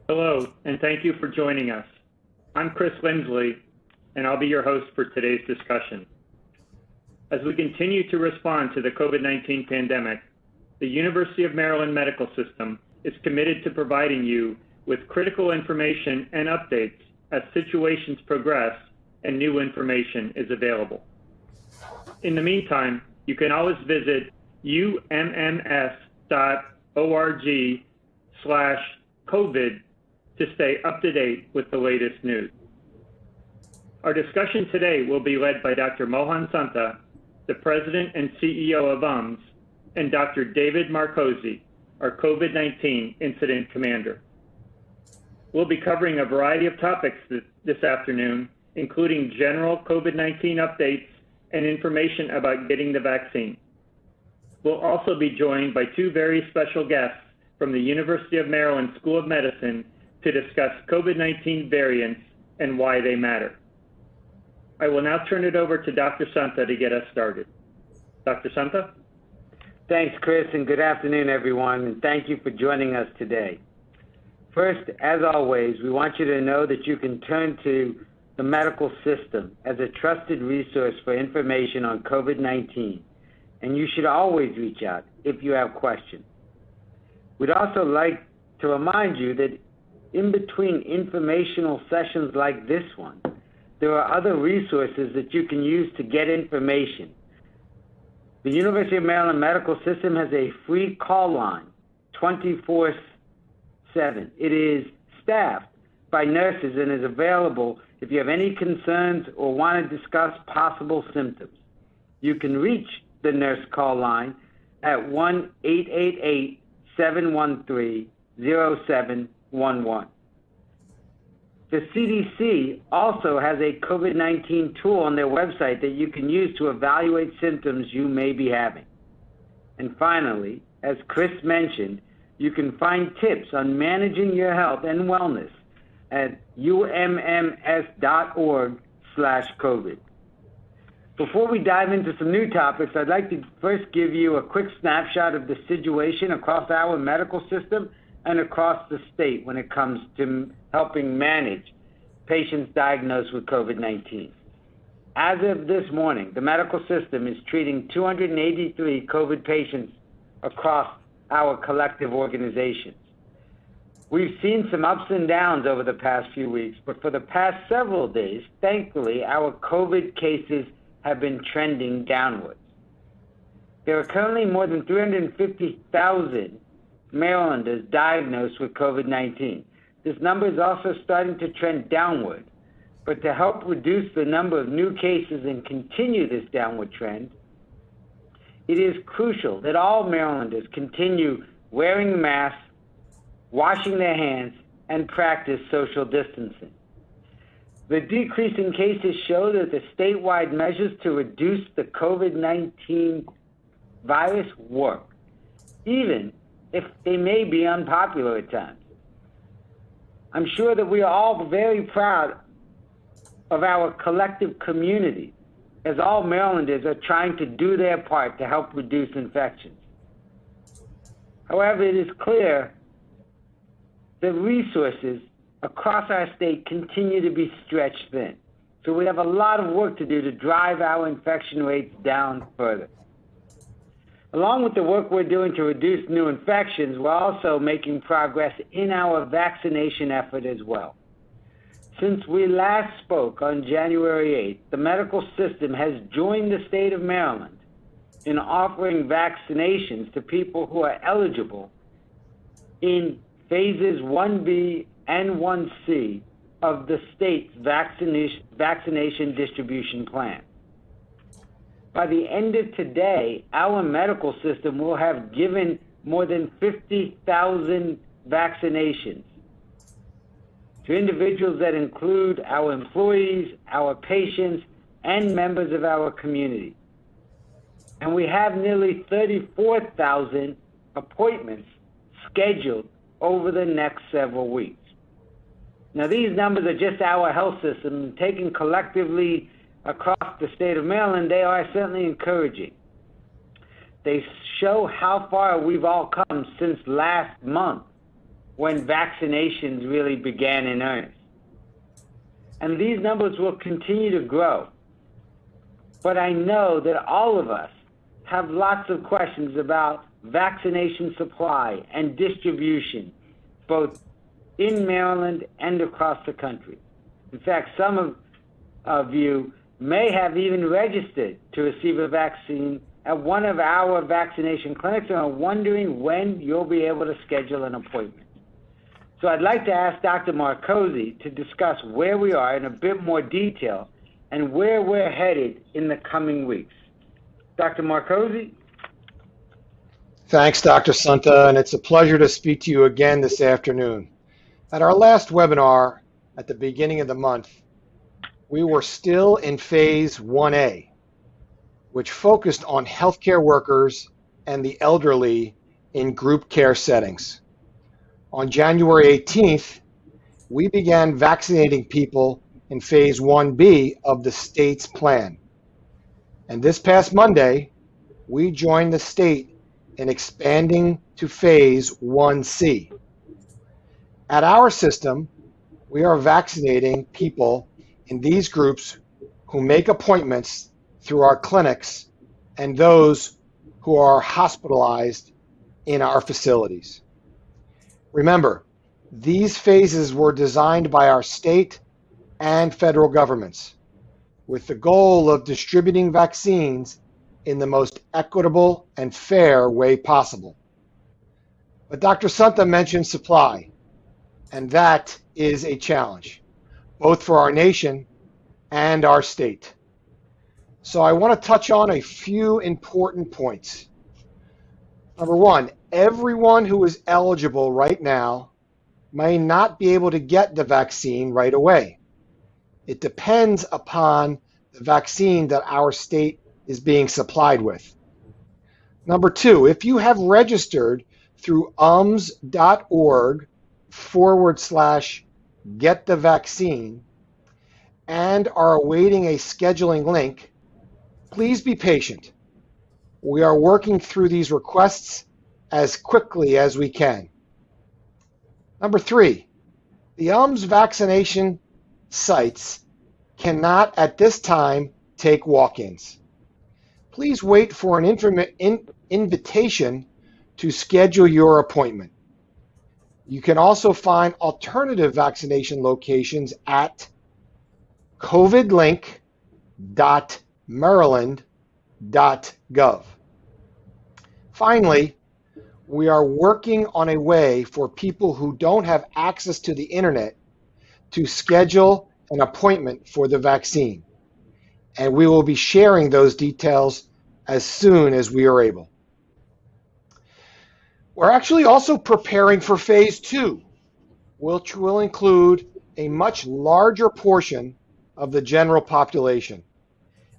Hello, and thank you for joining us. I'm Chris Lindsley, and I'll be your host for today's discussion. As we continue to respond to the COVID-19 pandemic, the University of Maryland Medical System is committed to providing you with critical information and updates as situations progress and new information is available. In the meantime, you can always visit umms.org/COVID to stay up to date with the latest news. Our discussion today will be led by Dr. Mohan Santa, the President and CEO of UMMS, and Dr. David Marcosi, our COVID-19 Incident Commander. We'll be covering a variety of topics this afternoon, including general COVID-19 updates and information about getting the vaccine. We'll also be joined by two very special guests from the University of Maryland School of Medicine to discuss COVID-19 variants and why they matter. I will now turn it over to Dr. Santa to get us started. Dr. Santa? Thanks, Chris, and good afternoon, everyone, and thank you for joining us today. First, as always, we want you to know that you can turn to the medical system as a trusted resource for information on COVID-19, and you should always reach out if you have questions. We'd also like to remind you that in between informational sessions like this one, there are other resources that you can use to get information. The University of Maryland Medical System has a free call line, 24/7. It is staffed by nurses and is available if you have any concerns or want to discuss possible symptoms. You can reach the nurse call line at 1-888-713-0711. The CDC also has a COVID-19 tool on their website that you can use to evaluate symptoms you may be having. And finally, as Chris mentioned, you can find tips on managing your health and wellness at umms.org/COVID. Before we dive into some new topics, I'd like to first give you a quick snapshot of the situation across our medical system and across the state when it comes to helping manage patients diagnosed with COVID-19. As of this morning, the medical system is treating 283 COVID patients across our collective organizations. We've seen some ups and downs over the past few weeks, but for the past several days, thankfully, our COVID cases have been trending downwards. There are currently more than 350,000 Marylanders diagnosed with COVID-19. This number is also starting to trend downward, but to help reduce the number of new cases and continue this downward trend, it is crucial that all Marylanders continue wearing masks, washing their hands, and practice social distancing. The decrease in cases show that the statewide measures to reduce the COVID-19 virus work, even if they may be unpopular at times. I'm sure that we are all very proud of our collective community as all Marylanders are trying to do their part to help reduce infections. However, it is clear the resources across our state continue to be stretched thin. So we have a lot of work to do to drive our infection rates down further. Along with the work we're doing to reduce new infections, we're also making progress in our vaccination effort as well. Since we last spoke on January 8th, the medical system has joined the state of Maryland in offering vaccinations to people who are eligible in phases 1B and 1C of the state's vaccination distribution plan. By the end of today, our medical system will have given more than 50,000 vaccinations to individuals that include our employees, our patients, and members of our community. And we have nearly 34,000 appointments scheduled over the next several weeks. Now, these numbers are just our health system. Taken collectively across the state of Maryland, they are certainly encouraging. They show how far we've all come since last month when vaccinations really began in earnest. And these numbers will continue to grow. But I know that all of us have lots of questions about vaccination supply and distribution, both in Maryland and across the country. In fact, some of you may have even registered to receive a vaccine at one of our vaccination clinics and are wondering when you'll be able to schedule an appointment. So I'd like to ask Dr. Marcosi to discuss where we are in a bit more detail and where we're headed in the coming weeks. Dr. Marcosi? Thanks, Dr. Santa, and it's a pleasure to speak to you again this afternoon. At our last webinar at the beginning of the month, we were still in phase 1A, which focused on healthcare workers and the elderly in group care settings. On January 18th, we began vaccinating people in phase 1B of the state's plan. And this past Monday, we joined the state in expanding to phase 1C. At our system, we are vaccinating people in these groups who make appointments through our clinics and those who are hospitalized in our facilities. Remember, these phases were designed by our state and federal governments with the goal of distributing vaccines in the most equitable and fair way possible. But Dr. Santa mentioned supply, and that is a challenge, both for our nation and our state. So I want to touch on a few important points. Number one, everyone who is eligible right now may not be able to get the vaccine right away. It depends upon the vaccine that our state is being supplied with. Number two, if you have registered through ums.org/getthevaccine and are awaiting a scheduling link, please be patient. We are working through these requests as quickly as we can. Number three, the vaccination sites cannot at this time take walk-ins. Please wait for an invitation to schedule your appointment. You can also find alternative vaccination locations at covidlink.maryland.gov. Finally, we are working on a way for people who don't have access to the internet to schedule an appointment for the vaccine. And we will be sharing those details as soon as we are able. We're actually also preparing for phase 2, which will include a much larger portion of the general population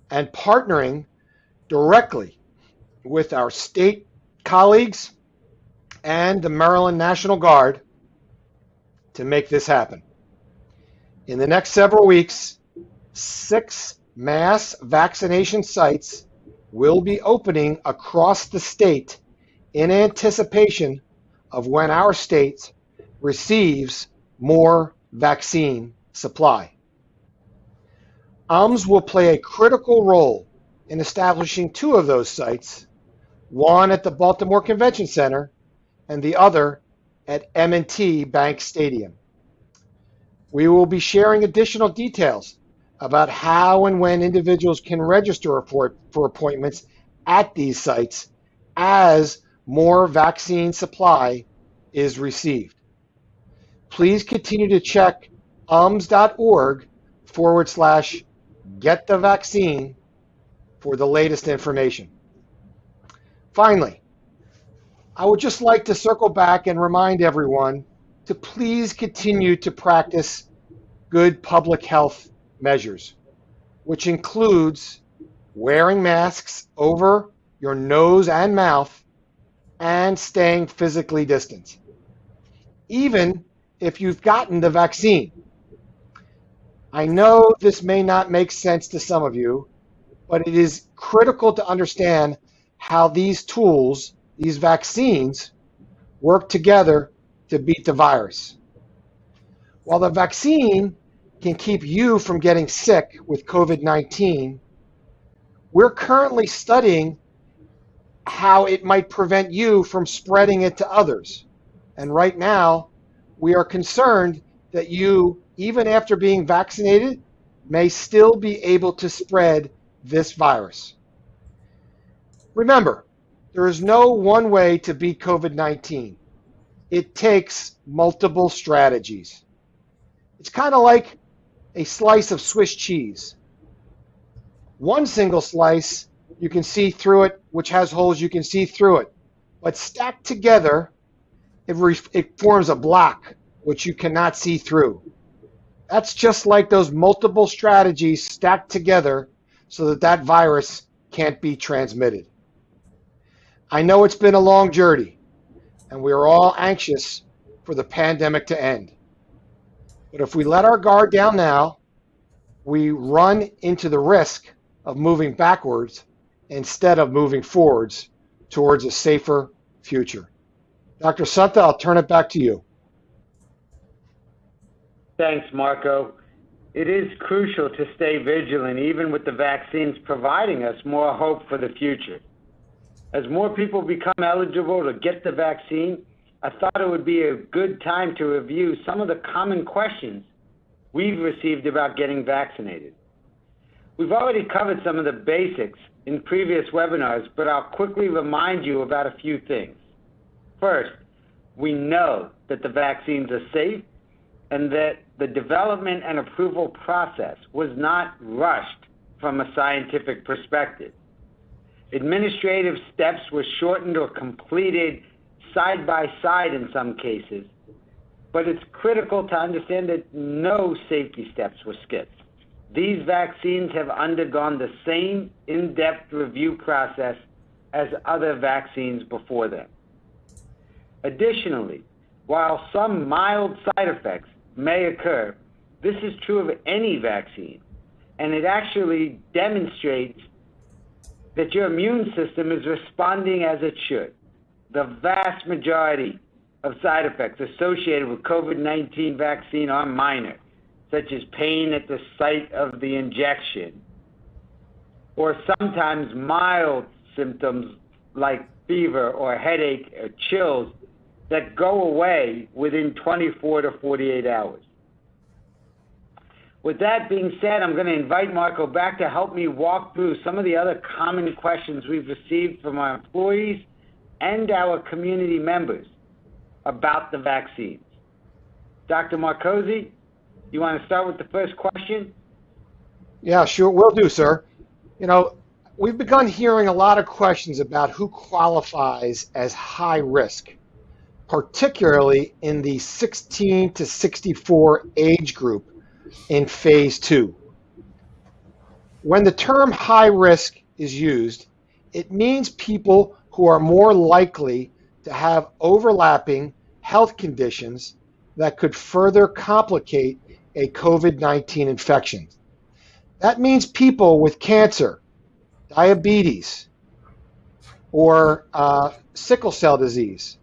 and partnering directly with our state colleagues and the Maryland National Guard to make this happen. In the next several weeks, 6 mass vaccination sites will be opening across the state in anticipation of when our state receives more vaccine supply. UMS will play a critical role in establishing 2 of those sites, one at the Baltimore Convention Center and the other at M&T Bank Stadium. We will be sharing additional details about how and when individuals can register for appointments at these sites as more vaccine supply is received. Please continue to check ums.org/getthevaccine for the latest information. Finally, I would just like to circle back and remind everyone to please continue to practice good public health measures, which includes wearing masks over your nose and mouth and staying physically distant, even if you've gotten the vaccine. I know this may not make sense to some of you, but it is critical to understand how these tools, these vaccines, work together to beat the virus. While the vaccine can keep you from getting sick with COVID-19, we're currently studying how it might prevent you from spreading it to others. And right now, we are concerned that you, even after being vaccinated, may still be able to spread this virus. Remember, there is no one way to beat COVID-19. It takes multiple strategies. It's kind of like a slice of Swiss cheese. One single slice, you can see through it, which has holes, you can see through it. But stacked together, it forms a block, which you cannot see through. That's just like those multiple strategies stacked together so that that virus can't be transmitted. I know it's been a long journey, and we are all anxious for the pandemic to end. But if we let our guard down now, we run into the risk of moving backwards instead of moving forwards towards a safer future. Dr. Santa, I'll turn it back to you. Thanks, Marco. It is crucial to stay vigilant, even with the vaccines providing us more hope for the future. As more people become eligible to get the vaccine, I thought it would be a good time to review some of the common questions we've received about getting vaccinated. We've already covered some of the basics in previous webinars, but I'll quickly remind you about a few things. First, we know that the vaccines are safe and that the development and approval process was not rushed from a scientific perspective. Administrative steps were shortened or completed side by side in some cases, but it's critical to understand that no safety steps were skipped. These vaccines have undergone the same in-depth review process as other vaccines before them. Additionally, while some mild side effects may occur, this is true of any vaccine, and it actually demonstrates that your immune system is responding as it should. The vast majority of side effects associated with COVID-19 vaccine are minor, such as pain at the site of the injection, or sometimes mild symptoms like fever or headache or chills that go away within 24 to 48 hours. With that being said, I'm going to invite Marco back to help me walk through some of the other common questions we've received from our employees and our community members about the vaccines. Dr. Marcosi, you want to start with the first question? Yeah, sure, will do, sir. You know, we've begun hearing a lot of questions about who qualifies as high risk, particularly in the 16 to 64 age group in phase 2. When the term high risk is used, it means people who are more likely to have overlapping health conditions that could further complicate a COVID-19 infection. That means people with cancer, diabetes, or sickle cell disease,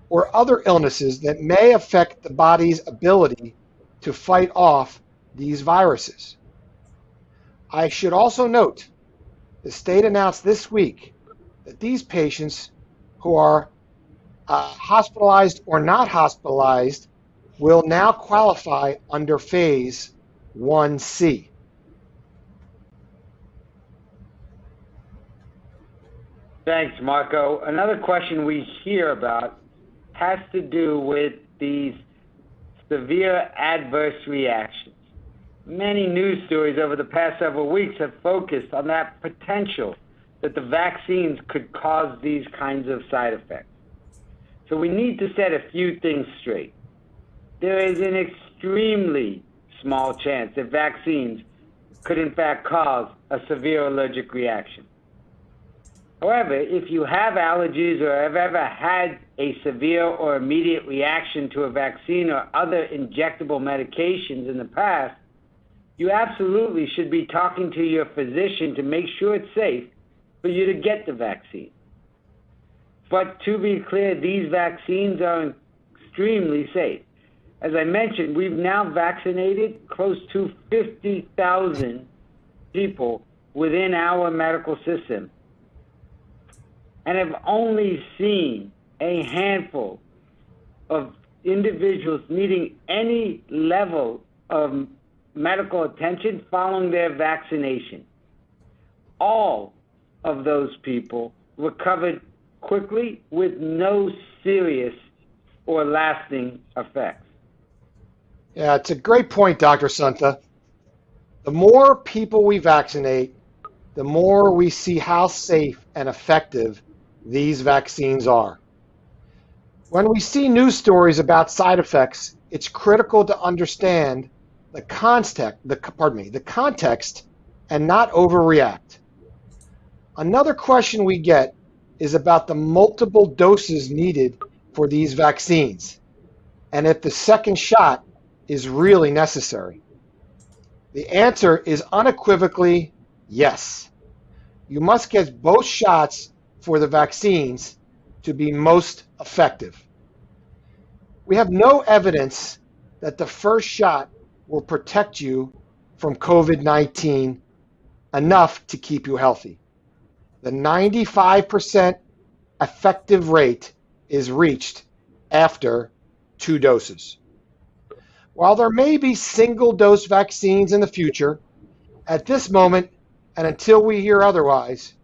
or other illnesses that may affect the body's ability to fight off these viruses. I should also note the state announced this week that these patients who are hospitalized or not hospitalized will now qualify under phase 1C. Thanks, Marco. Another question we hear about has to do with these severe adverse reactions. Many news stories over the past several weeks have focused on that potential that the vaccines could cause these kinds of side effects. So we need to set a few things straight. There is an extremely small chance that vaccines could in fact cause a severe allergic reaction. However, if you have allergies or have ever had a severe or immediate reaction to a vaccine or other injectable medications in the past, you absolutely should be talking to your physician to make sure it's safe for you to get the vaccine. But to be clear, these vaccines are extremely safe. As I mentioned, we've now vaccinated close to 50,000 people within our medical system and have only seen a handful of individuals needing any level of medical attention following their vaccination. All of those people recovered quickly with no serious or lasting effects. Yeah, it's a great point, Dr. Santa. The more people we vaccinate, the more we see how safe and effective these vaccines are. When we see news stories about side effects, it's critical to understand the context and not overreact. Another question we get is about the multiple doses needed for these vaccines and if the second shot is really necessary. The answer is unequivocally yes. You must get both shots for the vaccines to be most effective. We have no evidence that the first shot will protect you from COVID-19 enough to keep you healthy. The 95% effective rate is reached after 2 doses. While there may be single-dose vaccines in the future, at this moment and until we hear otherwise,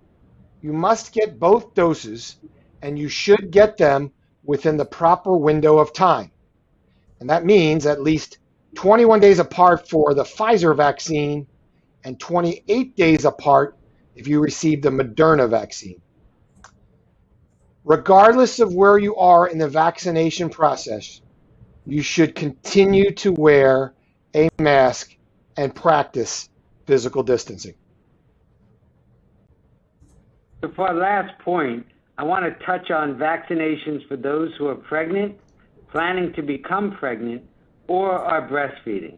you must get both doses, and you should get them within the proper window of time. And that means at least 21 days apart for the Pfizer vaccine and 28 days apart if you receive the Moderna vaccine. Regardless of where you are in the vaccination process, you should continue to wear a mask and practice physical distancing. So for our last point, I want to touch on vaccinations for those who are pregnant, planning to become pregnant, or are breastfeeding.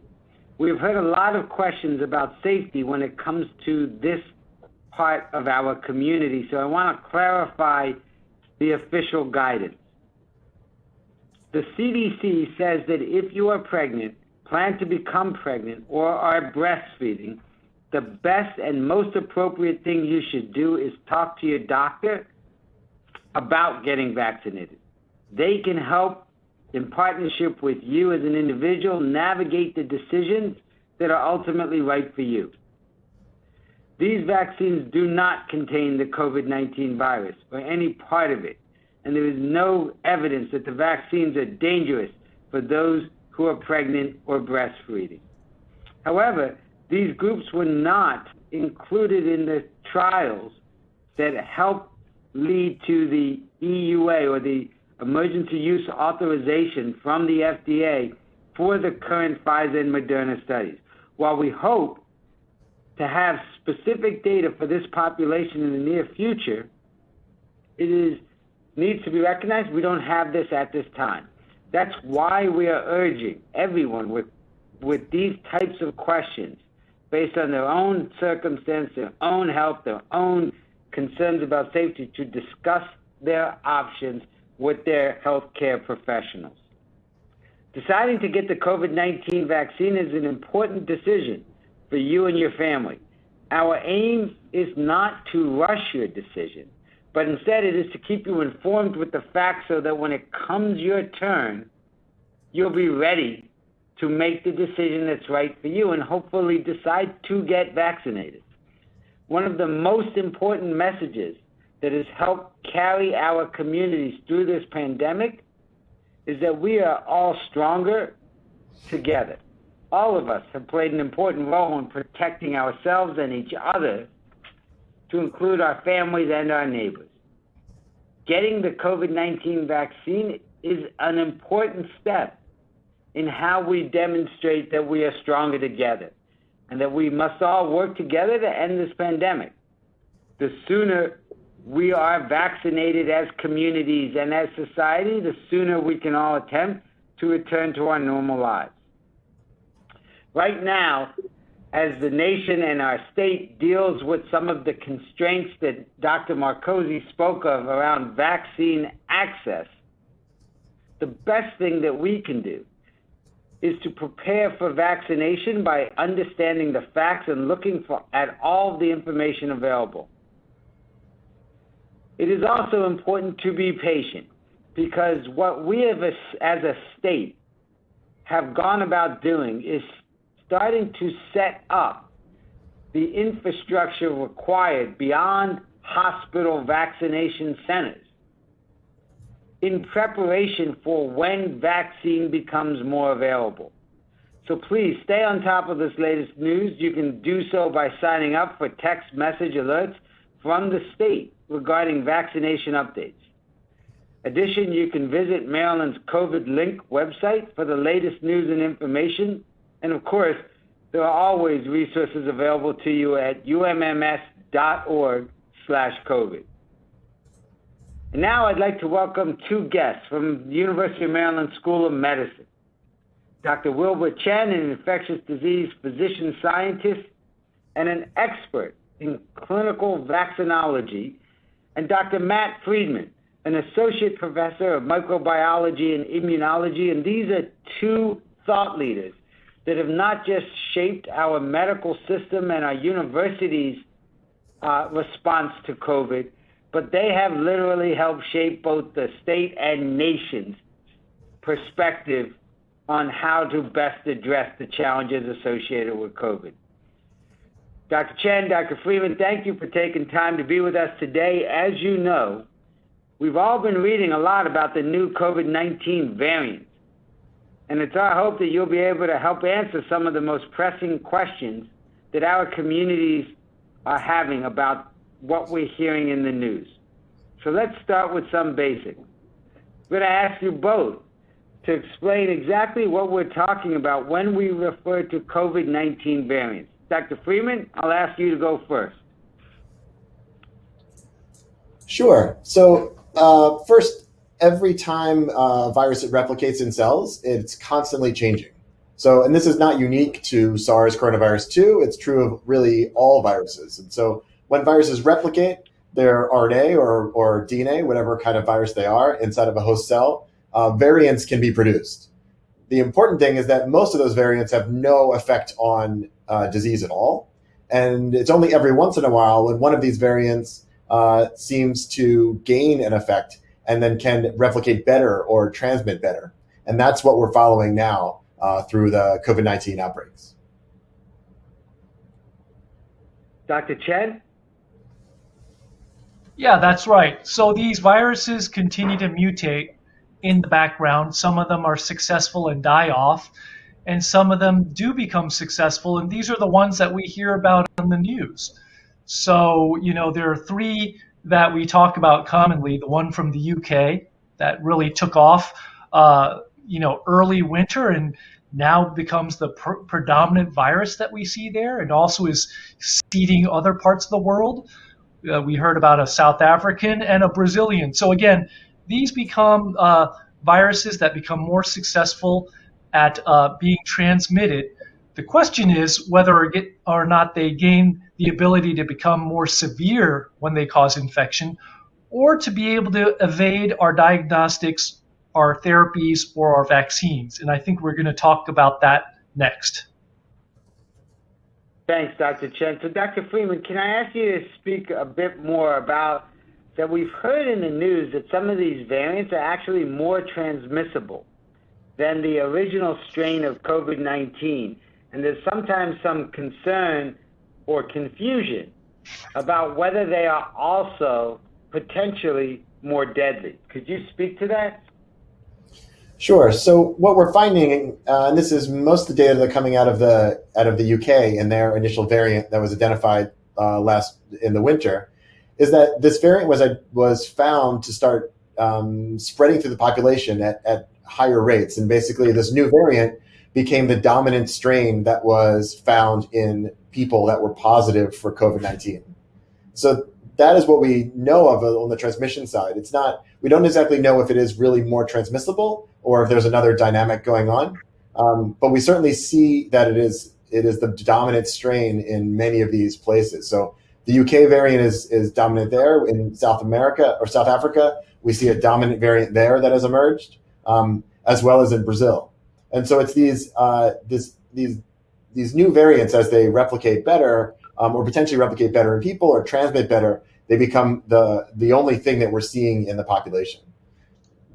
We've heard a lot of questions about safety when it comes to this part of our community, so I want to clarify the official guidance. The CDC says that if you are pregnant, plan to become pregnant, or are breastfeeding, the best and most appropriate thing you should do is talk to your doctor about getting vaccinated. They can help in partnership with you as an individual navigate the decisions that are ultimately right for you. These vaccines do not contain the COVID-19 virus or any part of it, and there is no evidence that the vaccines are dangerous for those who are pregnant or breastfeeding. However, these groups were not included in the trials that helped lead to the EUA, or the Emergency Use Authorization from the FDA for the current Pfizer and Moderna studies. While we hope to have specific data for this population in the near future, it needs to be recognized we don't have this at this time. That's why we are urging everyone with these types of questions, based on their own circumstance, their own health, their own concerns about safety, to discuss their options with their healthcare professionals. Deciding to get the COVID-19 vaccine is an important decision for you and your family. Our aim is not to rush your decision, but instead it is to keep you informed with the facts so that when it comes your turn, you'll be ready to make the decision that's right for you and hopefully decide to get vaccinated. One of the most important messages that has helped carry our communities through this pandemic is that we are all stronger together. All of us have played an important role in protecting ourselves and each other, to include our families and our neighbors. Getting the COVID-19 vaccine is an important step in how we demonstrate that we are stronger together and that we must all work together to end this pandemic. The sooner we are vaccinated as communities and as society, the sooner we can all attempt to return to our normal lives. Right now, as the nation and our state deals with some of the constraints that Dr. Marcosi spoke of around vaccine access, the best thing that we can do is to prepare for vaccination by understanding the facts and looking at all the information available. It is also important to be patient, because what we as a state have gone about doing is starting to set up the infrastructure required beyond hospital vaccination centers in preparation for when vaccine becomes more available. So please stay on top of this latest news. You can do so by signing up for text message alerts from the state regarding vaccination updates. Addition, you can visit Maryland's COVID Link website for the latest news and information. And of course, there are always resources available to you at umms.org/COVID. And now I'd like to welcome two guests from the University of Maryland School of Medicine. Dr. Wilbur Chen, an infectious disease physician scientist and an expert in clinical vaccinology, and Dr. Matt Friedman, an associate professor of microbiology and immunology. And these are two thought leaders that have not just shaped our medical system and our universities' response to COVID, but they have literally helped shape both the state and nation's perspective on how to best address the challenges associated with COVID. Dr. Chen, Dr. Freeman, thank you for taking time to be with us today. As you know, we've all been reading a lot about the new COVID-19 variants, and it's our hope that you'll be able to help answer some of the most pressing questions that our communities are having about what we're hearing in the news. So let's start with some basics. I'm going to ask you both to explain exactly what we're talking about when we refer to COVID-19 variants. Dr. Freeman, I'll ask you to go first. Sure. So first, every time a virus replicates in cells, it's constantly changing. So, and this is not unique to SARS coronavirus 2. It's true of really all viruses. And so when viruses replicate their RNA or DNA, whatever kind of virus they are, inside of a host cell, variants can be produced. The important thing is that most of those variants have no effect on disease at all. And it's only every once in a while when one of these variants seems to gain an effect and then can replicate better or transmit better. And that's what we're following now through the COVID-19 outbreaks. Dr. Chen? Yeah, that's right. So these viruses continue to mutate in the background. Some of them are successful and die off, and some of them do become successful, and these are the ones that we hear about on the news. So, there are three that we talk about commonly. The one from the UK that really took off, early winter and now becomes the predominant virus that we see there, and also is seeding other parts of the world. We heard about a South African and a Brazilian. So again, these become viruses that become more successful at being transmitted. The question is whether or not they gain the ability to become more severe when they cause infection, or to be able to evade our diagnostics, our therapies, or our vaccines. And I think we're going to talk about that next. Thanks, Dr. Chen. So, Dr. Freeman, can I ask you to speak a bit more about that? We've heard in the news that some of these variants are actually more transmissible than the original strain of COVID-19. And there's sometimes some concern or confusion about whether they are also potentially more deadly. Could you speak to that? Sure. So what we're finding, and this is most of the data that are coming out of the UK in their initial variant that was identified last in the winter, is that this variant was found to start spreading through the population at higher rates, and basically this new variant became the dominant strain that was found in people that were positive for COVID-19. So that is what we know of on the transmission side. We don't exactly know if it is really more transmissible or if there's another dynamic going on. But we certainly see that it is the dominant strain in many of these places. So the UK variant is dominant there. In South America or South Africa, we see a dominant variant there that has emerged. as well as in Brazil. And so it's these new variants, as they replicate better, or potentially replicate better in people or transmit better, they become the only thing that we're seeing in the population.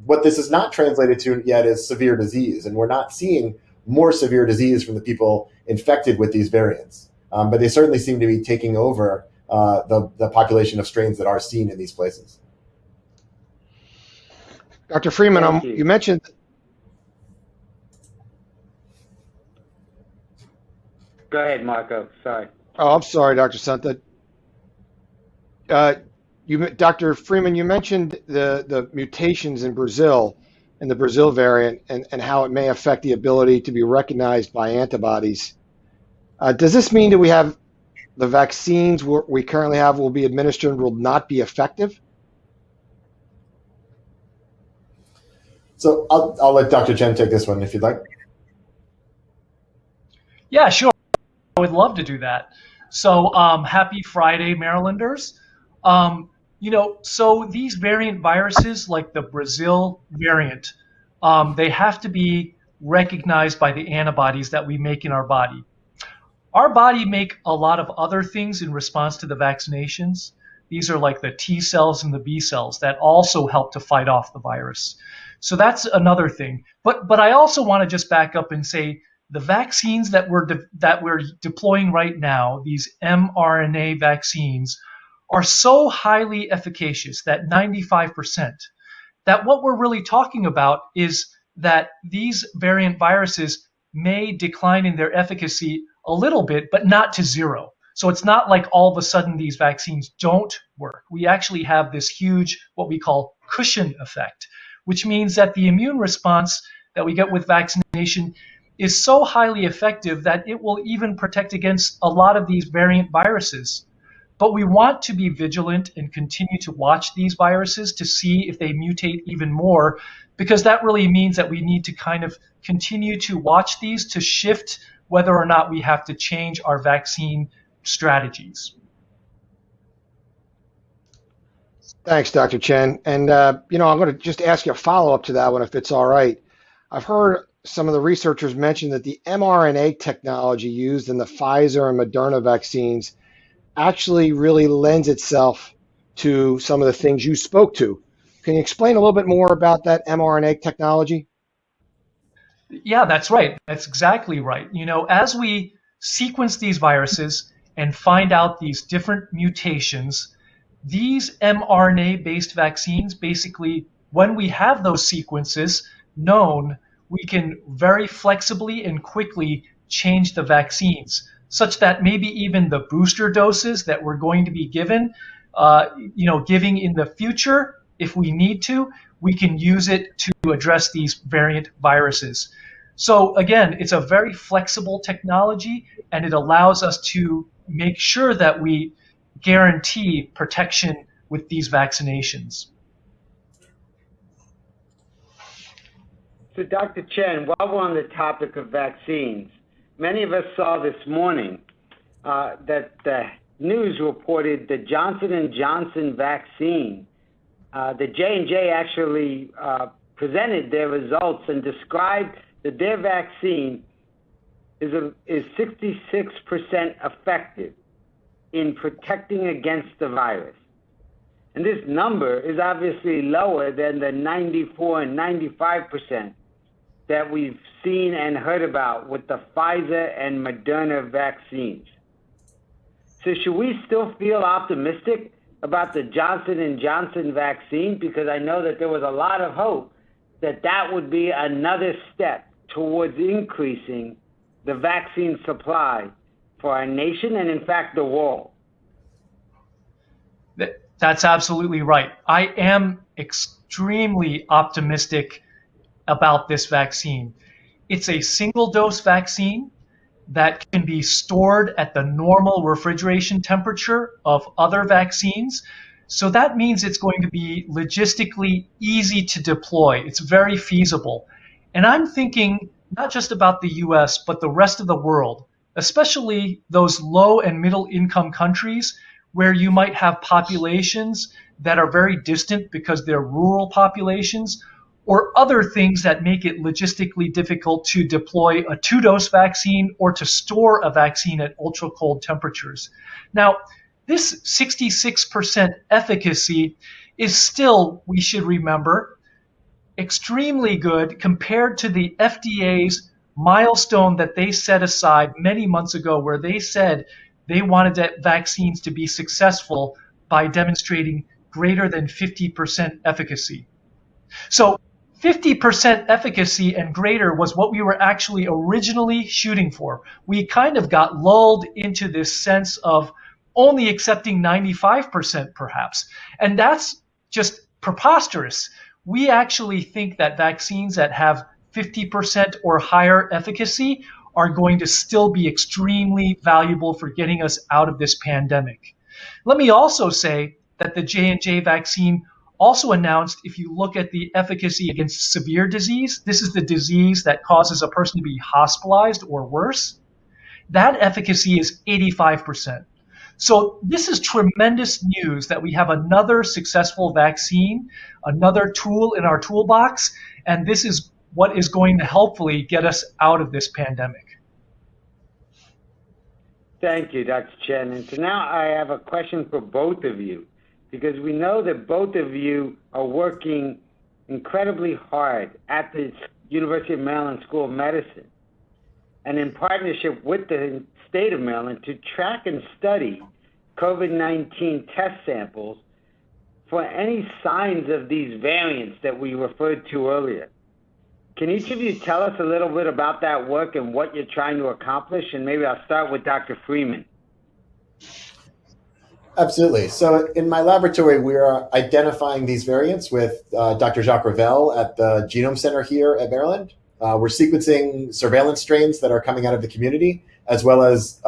What this is not translated to yet is severe disease, and we're not seeing more severe disease from the people infected with these variants. But they certainly seem to be taking over the population of strains that are seen in these places. Dr. Freeman, you mentioned. Go ahead, Marco. Sorry. Oh, I'm sorry, Dr. Santa. Dr. Freeman, you mentioned the mutations in Brazil and the Brazil variant and how it may affect the ability to be recognized by antibodies. Does this mean that we have the vaccines we currently have will be administered and will not be effective? So I'll let Dr. Chen take this one if you'd like. Yeah, sure. I would love to do that. So happy Friday, Marylanders. So these variant viruses, like the Brazil variant, they have to be recognized by the antibodies that we make in our body. Our body make a lot of other things in response to the vaccinations. These are like the T cells and the B cells that also help to fight off the virus. So that's another thing. But I also want to just back up and say the vaccines that we're deploying right now, these mRNA vaccines, are so highly efficacious, that 95%, that what we're really talking about is that these variant viruses may decline in their efficacy a little bit, but not to zero. So it's not like all of a sudden these vaccines don't work. We actually have this huge, what we call cushion effect, which means that the immune response that we get with vaccination is so highly effective that it will even protect against a lot of these variant viruses. But we want to be vigilant and continue to watch these viruses to see if they mutate even more, because that really means that we need to kind of continue to watch these to shift whether or not we have to change our vaccine strategies. Thanks, Dr. Chen. And, I'm going to just ask you a follow-up to that one, if it's all right. I've heard some of the researchers mention that the mRNA technology used in the Pfizer and Moderna vaccines actually really lends itself to some of the things you spoke to. Can you explain a little bit more about that mRNA technology? Yeah, that's right. That's exactly right. As we sequence these viruses and find out these different mutations, these mRNA-based vaccines, basically, when we have those sequences known, we can very flexibly and quickly change the vaccines, such that maybe even the booster doses that we're going to be giving in the future, if we need to, we can use it to address these variant viruses. So again, it's a very flexible technology, and it allows us to make sure that we guarantee protection with these vaccinations. So Dr. Chen, while we're on the topic of vaccines, many of us saw this morning that the news reported the Johnson & Johnson vaccine. The J&J actually presented their results and described that their vaccine is 66% effective in protecting against the virus. And this number is obviously lower than the 94 and 95% that we've seen and heard about with the Pfizer and Moderna vaccines. So should we still feel optimistic about the Johnson & Johnson vaccine? Because I know that there was a lot of hope that that would be another step towards increasing the vaccine supply for our nation and, in fact, the world. That's absolutely right. I am extremely optimistic about this vaccine. It's a single-dose vaccine that can be stored at the normal refrigeration temperature of other vaccines. So that means it's going to be logistically easy to deploy. It's very feasible. And I'm thinking not just about the US, but the rest of the world, especially those low and middle income countries where you might have populations that are very distant because they're rural populations, or other things that make it logistically difficult to deploy a 2-dose vaccine or to store a vaccine at ultra cold temperatures. Now, this 66% efficacy is still, we should remember, extremely good compared to the FDA's milestone that they set aside many months ago, where they said they wanted vaccines to be successful by demonstrating greater than 50% efficacy. So 50% efficacy and greater was what we were actually originally shooting for. We kind of got lulled into this sense of only accepting 95% perhaps. And that's just preposterous. We actually think that vaccines that have 50% or higher efficacy are going to still be extremely valuable for getting us out of this pandemic. Let me also say that the J&J vaccine also announced, if you look at the efficacy against severe disease, this is the disease that causes a person to be hospitalized or worse, that efficacy is 85%. So this is tremendous news that we have another successful vaccine, another tool in our toolbox, and this is what is going to hopefully get us out of this pandemic. Thank you, Dr. Chen. And so now I have a question for both of you, because we know that both of you are working incredibly hard at the University of Maryland School of Medicine and in partnership with the state of Maryland to track and study COVID-19 test samples for any signs of these variants that we referred to earlier. Can each of you tell us a little bit about that work and what you're trying to accomplish? And maybe I'll start with Dr. Freeman. Absolutely. So in my laboratory, we are identifying these variants with Dr. Jacques Ravel at the Genome Center here at Maryland. We're sequencing surveillance strains that are coming out of the community, as well as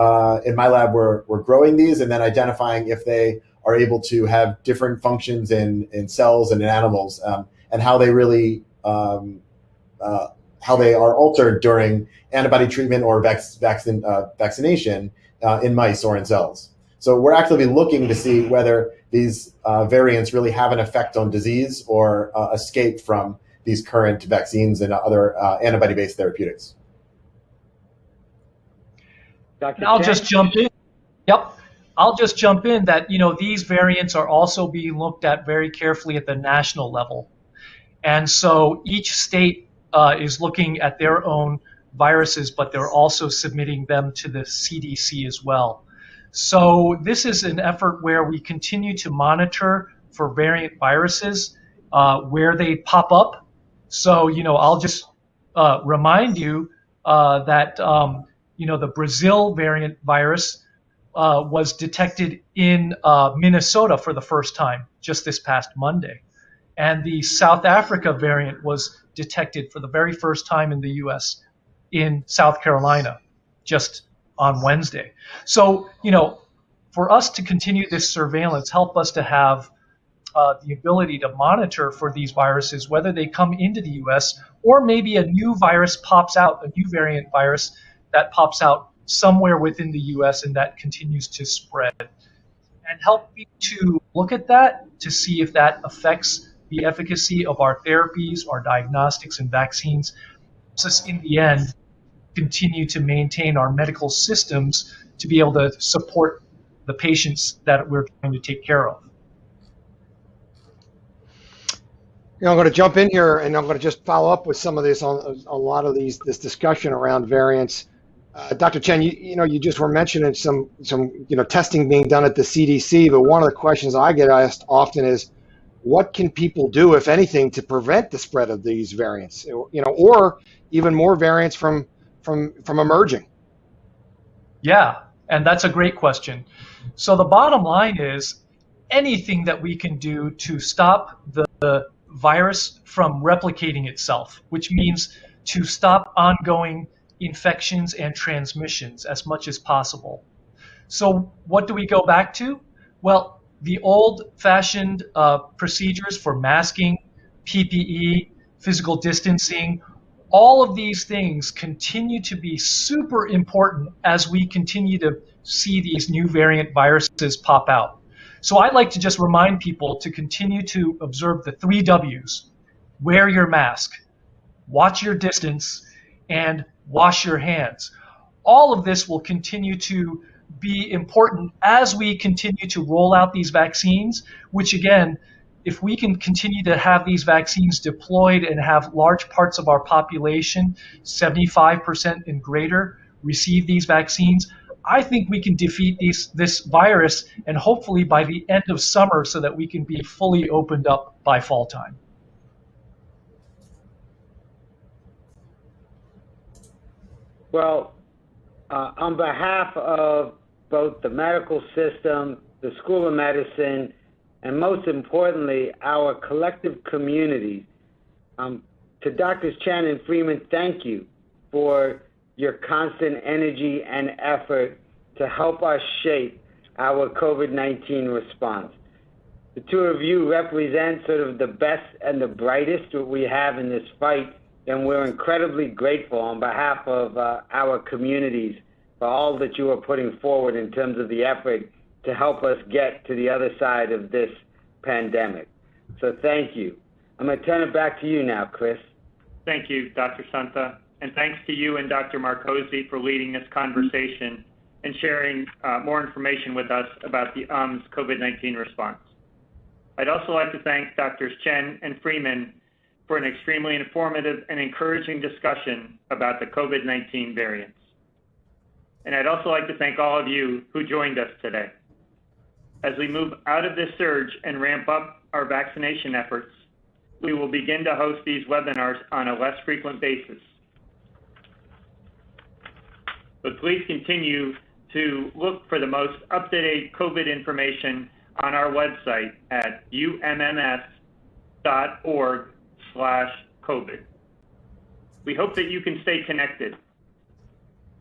in my lab, we're growing these and then identifying if they are able to have different functions in cells and in animals, and how they really how they are altered during antibody treatment or vaccination in mice or in cells. So we're actively looking to see whether these variants really have an effect on disease or escape from these current vaccines and other antibody-based therapeutics. I'll just jump in. Yep. I'll just jump in that, these variants are also being looked at very carefully at the national level. And so each state is looking at their own viruses, but they're also submitting them to the CDC as well. So this is an effort where we continue to monitor for variant viruses where they pop up. So, I'll just remind you that, the Brazil variant virus was detected in Minnesota for the first time just this past Monday. And the South Africa variant was detected for the very first time in the U.S. in South Carolina just on Wednesday. So, for us to continue this surveillance, help us to have the ability to monitor for these viruses, whether they come into the U.S. or maybe a new virus pops out, a new variant virus that pops out somewhere within the U.S. and that continues to spread. And help me to look at that to see if that affects the efficacy of our therapies, our diagnostics, and vaccines. So in the end, continue to maintain our medical systems to be able to support the patients that we're trying to take care of. I'm going to jump in here and I'm going to just follow up with some of this on a lot of this discussion around variants. Dr. Chen, you just were mentioning some testing being done at the CDC, but one of the questions I get asked often is, what can people do, if anything, to prevent the spread of these variants, or even more variants from emerging? Yeah, and that's a great question. So the bottom line is anything that we can do to stop the virus from replicating itself, which means to stop ongoing infections and transmissions as much as possible. So what do we go back to? Well, the old-fashioned procedures for masking, PPE, physical distancing, all of these things continue to be super important as we continue to see these new variant viruses pop out. So I'd like to just remind people to continue to observe the 3 W's. wear your mask, watch your distance, and wash your hands. All of this will continue to be important as we continue to roll out these vaccines, which again, if we can continue to have these vaccines deployed and have large parts of our population, 75% and greater, receive these vaccines, I think we can defeat this virus, and hopefully by the end of summer so that we can be fully opened up by fall time. Well, on behalf of both the medical system, the School of Medicine, and most importantly, our collective communities, to Drs. Chen and Freeman, thank you for your constant energy and effort to help us shape our COVID-19 response. The two of you represent sort of the best and the brightest that we have in this fight, and we're incredibly grateful on behalf of our communities for all that you are putting forward in terms of the effort to help us get to the other side of this pandemic. So thank you. I'm going to turn it back to you now, Chris. Thank you, Dr. Santa, and thanks to you and Dr. Marcosi for leading this conversation and sharing more information with us about the COVID-19 response. I'd also like to thank Drs. Chen and Freeman for an extremely informative and encouraging discussion about the COVID-19 variants. And I'd also like to thank all of you who joined us today. As we move out of this surge and ramp up our vaccination efforts, we will begin to host these webinars on a less frequent basis. But please continue to look for the most up-to-date COVID information on our website at umms.org/COVID. We hope that you can stay connected.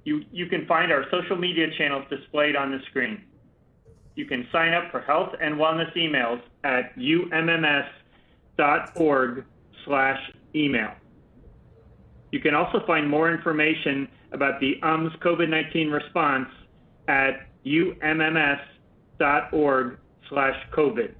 You can find our social media channels displayed on the screen. You can sign up for health and wellness emails at umms.org/email. You can also find more information about the COVID-19 response at umms.org/COVID.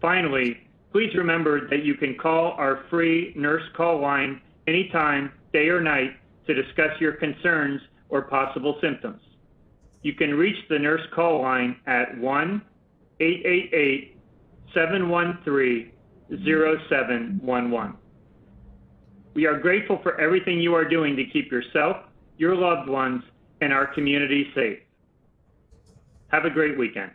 Finally, please remember that you can call our free nurse call line anytime, day or night, to discuss your concerns or possible symptoms. You can reach the nurse call line at 1-888-713-0711. We are grateful for everything you are doing to keep yourself, your loved ones, and our community safe. Have a great weekend.